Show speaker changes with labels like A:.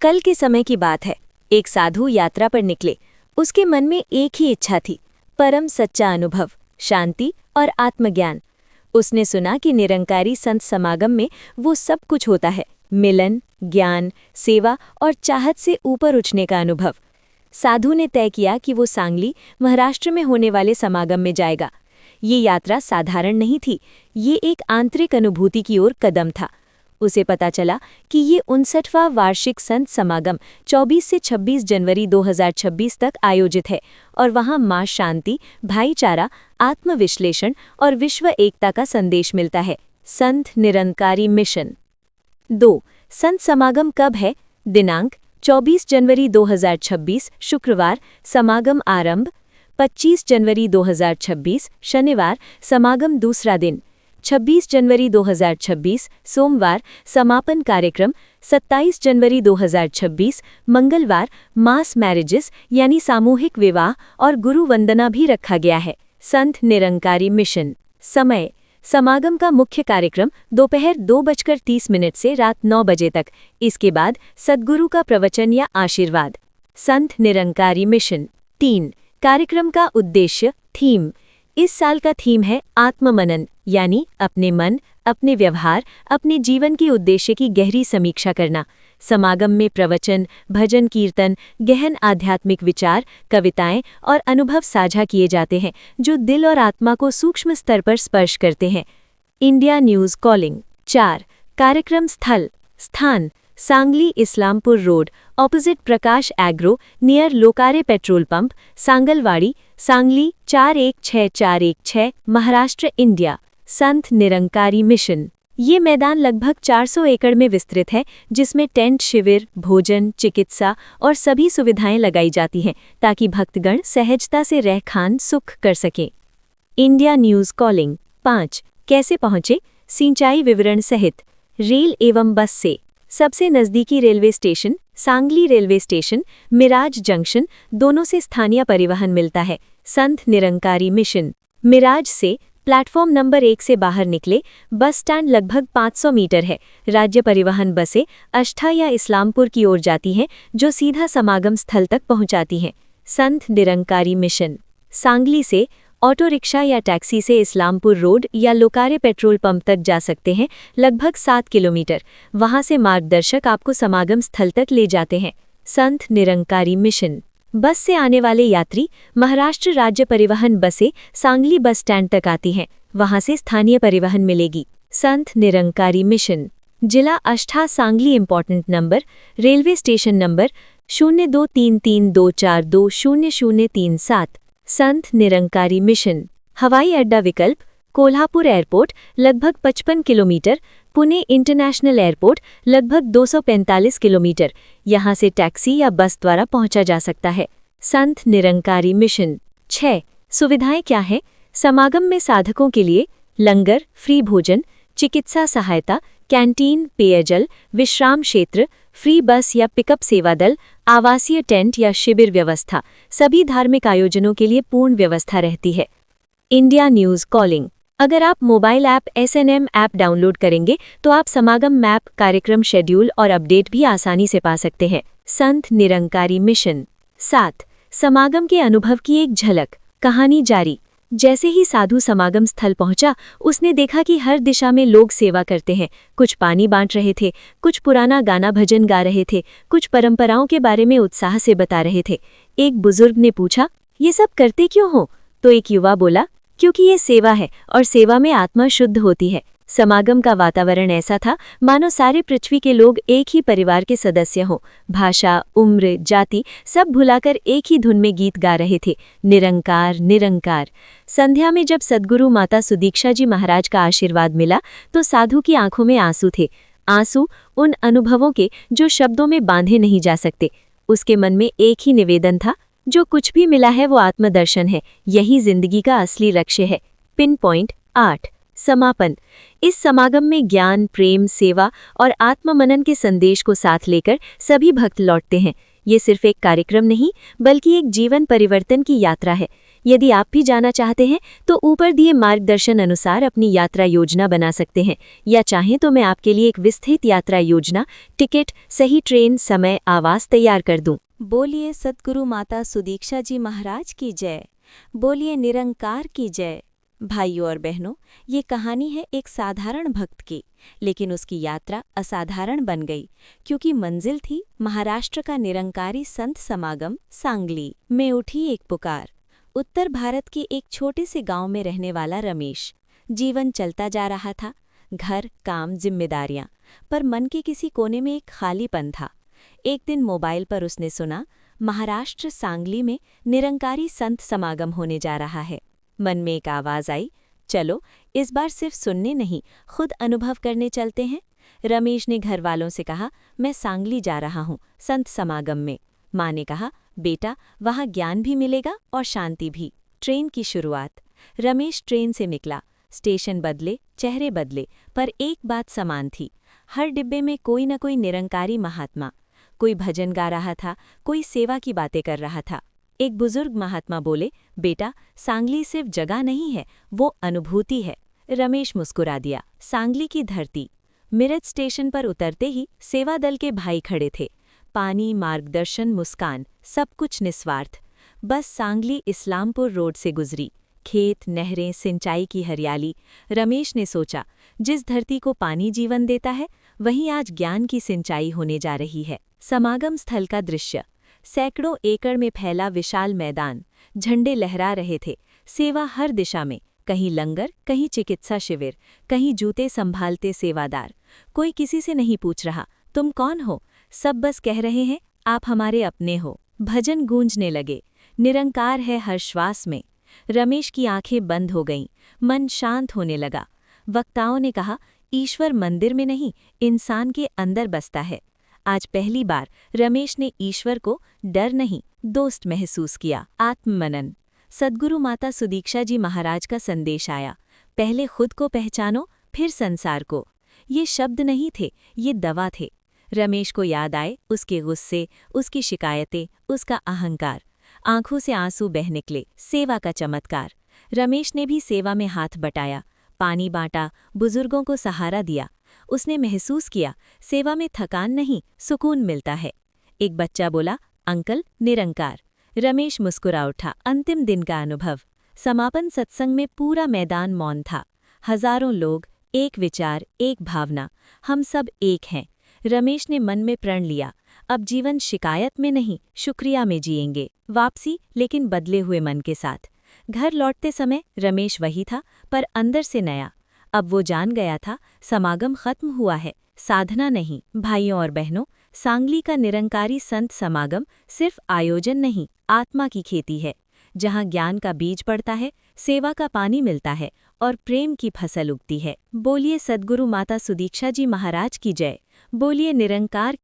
A: कल के समय की बात है। एक साधु यात्रा पर निकले। उसके मन में एक ही इच्छा थी, परम सच्चा अनुभव, शांति और आत्मज्ञान। उसने सुना कि निरंकारी संत समागम में वो सब कुछ होता है, मिलन, ज्ञान, सेवा और चाहत से ऊपर उठने का अनुभव। साधु ने तय किया कि वो सांगली, महाराष्ट्र में होने वाले समागम में जाएगा। ये यात्रा साधारण नहीं थी, ये एक आंतरिक अनुभूति की ओर कदम था। उसे पता चला कि ये 59वां वार्षिक संत समागम 24 से 26 जनवरी 2026 तक आयोजित है और वहाँ माँ शांति, भाईचारा, आत्मविश्लेषण और विश्व एकता का संदेश मिलता है। संत निरंकारी मिशन 2। संत समागम कब है? दिनांक 24 जनवरी 2026 शुक्रवार, समागम आरंभ। 25 जनवरी 2026 शनिवार, समागम दूसरा दिन। 26 जनवरी 2026 सोमवार, समापन कार्यक्रम। 27 जनवरी 2026 मंगलवार, मास मैरिजेस यानी सामूहिक विवाह और गुरु वंदना भी रखा गया है। संत निरंकारी मिशन समय: समागम का मुख्य कार्यक्रम दोपहर 2:30 से रात 9 बजे तक। इसके बाद सद्गुरु का प्रवचन या आशीर्वाद। संत निरंकारी मिशन 3। कार्यक्रम का उद्देश्य, थीम: इस साल का थीम है आत्ममनन, यानी अपने मन, अपने व्यवहार, अपने जीवन के उद्देश्य की गहरी समीक्षा करना। समागम में प्रवचन, भजन कीर्तन, गहन आध्यात्मिक विचार, कविताएं और अनुभव साझा किए जाते हैं जो दिल और आत्मा को सूक्ष्म स्तर पर स्पर्श करते हैं। India News calling 4। कार्यक्रम स्थल स्थान: Sangli Islampur road, opposite Prakash agro, near Lokare petrol pump, Sangalwadi, Sangli 416416, Maharashtra, India. Sant Nirankari mission ये मैदान लगभग 400 एकड़ में विस्तृत है, जिसमें टेंट, शिविर, भोजन, चिकित्सा और सभी सुविधाएं लगाई जाती हैं ताकि भक्तगण सहजता से रह खान सुख कर सकें। India News calling 5। कैसे पहुंचे? सिंचाई विवरण सहित रेल एवं बस से। सबसे नज़दीकी railway station Sangli railway station, Miraj junction, दोनों से स्थानीय परिवहन मिलता है। संत निरंकारी मिशन मिराज से प्लेटफॉर्म नंबर 1 से बाहर निकले। बस स्टैंड लगभग 500 मीटर है। राज्य परिवहन बसें अष्टा या इस्लामपुर की ओर जाती हैं, जो सीधा समागम स्थल तक पहुंचाती हैं। संत निरंकारी मिशन सांगली से ऑटो रिक्शा या टैक्सी से इस्लामपुर रोड या लोकारे पेट्रोल पंप तक जा सकते हैं, लगभग 7 किलोमीटर। वहां से मार्गदर्शक आपको समागम स्थल तक ले जाते हैं। संत निरंकारी मिशन बस से आने वाले यात्री महाराष्ट्र राज्य परिवहन बसें सांगली बस स्टैंड तक आती हैं, वहां से स्थानीय परिवहन मिलेगी। संत निरंकारी मिशन जिला Ashta Sangli important number, railway station number 023324200037। Sant Nirankari mission हवाई अड्डा विकल्प कोल्हापुर एयरपोर्ट लगभग 55 किलोमीटर, पुणे इंटरनेशनल एयरपोर्ट लगभग 245 किलोमीटर। यहाँ से टैक्सी या बस द्वारा पहुंचा जा सकता है। संत निरंकारी मिशन 6। सुविधाएं क्या हैं? समागम में साधकों के लिए लंगर, फ्री भोजन, चिकित्सा सहायता, कैंटीन, पेयजल, विश्राम क्षेत्र, फ्री बस या पिकअप सेवा दल, आवासीय टेंट या शिविर व्यवस्था। सभी धार्मिक आयोजनों के लिए पूर्ण व्यवस्था रहती है। इंडिया न्यूज़ कॉलिंग अगर आप mobile app SNM app download करेंगे तो आप समागम मैप, कार्यक्रम शेड्यूल और अपडेट भी आसानी से पा सकते हैं। संत निरंकारी मिशन 7। समागम के अनुभव की एक झलक कहानी जारी। जैसे ही साधु समागम स्थल पहुंचा, उसने देखा कि हर दिशा में लोग सेवा करते हैं। कुछ पानी बांट रहे थे, कुछ पुराना गाना भजन गा रहे थे, कुछ परंपराओं के बारे में उत्साह से बता रहे थे। एक बुजुर्ग ने पूछा, ये सब करते क्यों हो? तो एक युवा बोला, क्योंकि ये सेवा है और सेवा में आत्मा शुद्ध होती है। समागम का वातावरण ऐसा था मानो सारे पृथ्वी के लोग एक ही परिवार के सदस्य हों। भाषा, उम्र, जाति सब भुलाकर एक ही धुन में गीत गा रहे थे, निरंकार निरंकार। संध्या में जब सद्गुरु माता सुदीक्षा जी महाराज का आशीर्वाद मिला तो साधु की आंखों में आंसू थे। आंसू उन अनुभवों के जो शब्दों में बांधे नहीं जा सकते। उसके मन में एक ही निवेदन था, जो कुछ भी मिला है वो आत्मदर्शन है, यही जिंदगी का असली लक्ष्य है। Pin point 8। समापन इस समागम में ज्ञान, प्रेम, सेवा और आत्ममनन के संदेश को साथ लेकर सभी भक्त लौटते हैं। ये सिर्फ एक कार्यक्रम नहीं, बल्कि एक जीवन परिवर्तन की यात्रा है। यदि आप भी जाना चाहते हैं तो ऊपर दिए मार्गदर्शन अनुसार अपनी यात्रा योजना बना सकते हैं, या चाहें तो मैं आपके लिए एक विस्तृत यात्रा योजना, टिकट, सही ट्रेन, समय, आवास तैयार कर दूं।
B: बोलिए सद्गुरु माता सुदीक्षा जी महाराज की जय। बोलिए निरंकार की जय। भाइयों और बहनों, ये कहानी है एक साधारण भक्त की, लेकिन उसकी यात्रा असाधारण बन गई, क्योंकि मंजिल थी महाराष्ट्र का निरंकारी संत समागम सांगली में। उठी एक पुकार। उत्तर भारत के एक छोटे से गांव में रहने वाला रमेश। जीवन चलता जा रहा था, घर, काम, जिम्मेदारियां, पर मन के किसी कोने में एक खालीपन था। एक दिन मोबाइल पर उसने सुना, महाराष्ट्र सांगली में निरंकारी संत समागम होने जा रहा है। मन में एक आवाज आई, चलो इस बार सिर्फ सुनने नहीं, खुद अनुभव करने चलते हैं। रमेश ने घर वालों से कहा, मैं सांगली जा रहा हूँ संत समागम में। माँ ने कहा, बेटा वहाँ ज्ञान भी मिलेगा और शांति भी। ट्रेन की शुरुआत। रमेश ट्रेन से निकला। स्टेशन बदले, चेहरे बदले, पर एक बात समान थी। हर डिब्बे में कोई न कोई निरंकारी महात्मा। कोई भजन गा रहा था, कोई सेवा की बातें कर रहा था। एक बुजुर्ग महात्मा बोले, बेटा सांगली सिर्फ जगह नहीं है, वो अनुभूति है। रमेश मुस्कुरा दिया। सांगली की धरती। मिरज स्टेशन पर उतरते ही सेवा दल के भाई खड़े थे। पानी, मार्गदर्शन, मुस्कान, सब कुछ निस्वार्थ। बस सांगली इस्लामपुर रोड से गुजरी। खेत, नहरें, सिंचाई की हरियाली। रमेश ने सोचा, जिस धरती को पानी जीवन देता है, वहीं आज ज्ञान की सिंचाई होने जा रही है। समागम स्थल का दृश्य। सैकड़ों एकड़ में फैला विशाल मैदान। झंडे लहरा रहे थे। सेवा हर दिशा में, कहीं लंगर, कहीं चिकित्सा शिविर, कहीं जूते संभालते सेवादार। कोई किसी से नहीं पूछ रहा, तुम कौन हो? सब बस कह रहे हैं, आप हमारे अपने हो। भजन गूंजने लगे। निरंकार है हर श्वास में। रमेश की आंखें बंद हो गईं, मन शांत होने लगा। वक्ताओं ने कहा, ईश्वर मंदिर में नहीं, इंसान के अंदर बसता है। आज पहली बार रमेश ने ईश्वर को डर नहीं, दोस्त महसूस किया। आत्ममनन। सद्गुरु माता सुदीक्षा जी महाराज का संदेश आया, पहले खुद को पहचानो, फिर संसार को। ये शब्द नहीं थे, ये दवा थे। रमेश को याद आए उसके गुस्से, उसकी शिकायतें, उसका अहंकार। आंखों से आंसू बह निकले। सेवा का चमत्कार। रमेश ने भी सेवा में हाथ बटाया, पानी बांटा, बुजुर्गों को सहारा दिया। उसने महसूस किया, सेवा में थकान नहीं, सुकून मिलता है। एक बच्चा बोला, अंकल निरंकार। रमेश मुस्कुरा उठा। अंतिम दिन का अनुभव। समापन सत्संग में पूरा मैदान मौन था। हजारों लोग, एक विचार, एक भावना, हम सब एक हैं। रमेश ने मन में प्रण लिया, अब जीवन शिकायत में नहीं, शुक्रिया में जिएंगे। वापसी, लेकिन बदले हुए मन के साथ। घर लौटते समय रमेश वही था, पर अंदर से नया। अब वो जान गया था, समागम खत्म हुआ है, साधना नहीं। भाइयों और बहनों, सांगली का निरंकारी संत समागम सिर्फ आयोजन नहीं, आत्मा की खेती है, जहाँ ज्ञान का बीज पड़ता है, सेवा का पानी मिलता है और प्रेम की फसल उगती है। बोलिए सद्गुरु माता सुदीक्षा जी महाराज की जय। बोलिए निरंकार